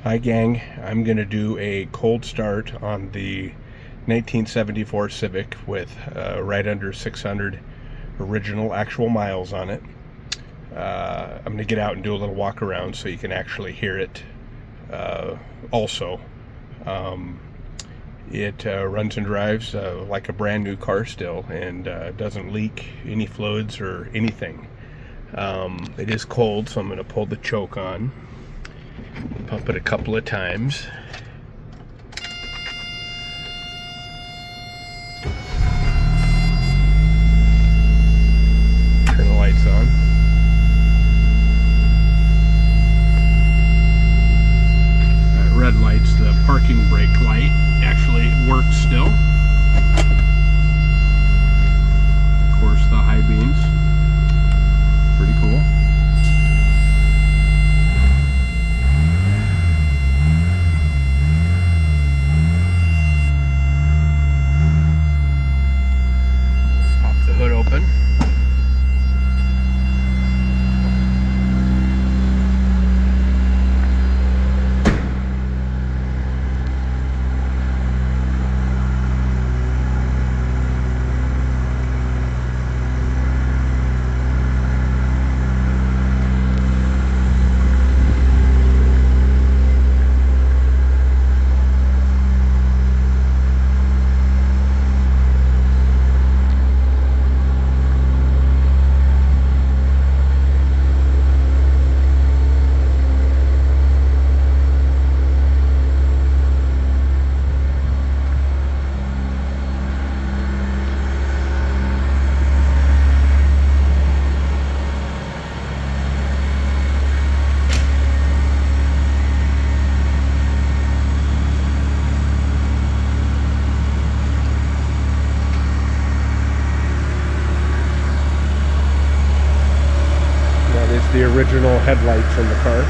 Hi gang, I'm going to do a cold start on the 1974 Civic with right under 600 original actual miles on it. I'm going to get out and do a little walk around so you can actually hear it also. It runs and drives like a brand new car still, and doesn't leak any fluids or anything. It is cold, so I'm going to pull the choke on. Pump it a couple of times. Turn the lights on. That red light's the parking brake light. Actually, it works still. Of course, the high beams. Pretty cool. Hood open. The original headlights in the car.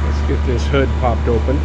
Let's get this hood popped open.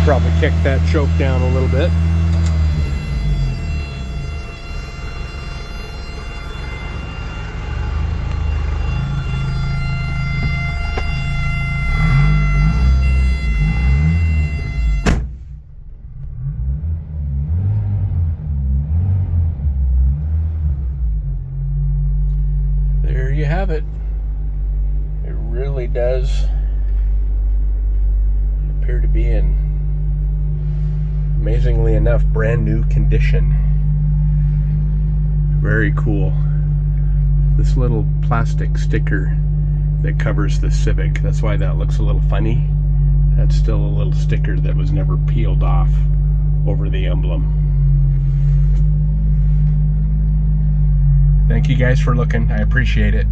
Probably kick that choke down a little bit. There you have it. It really does appear to be in, amazingly enough, brand new condition. Very cool. This little plastic sticker that covers the Civic. That's why that looks a little funny. That's still a little sticker that was never peeled off over the emblem. Thank you guys for looking. I appreciate it.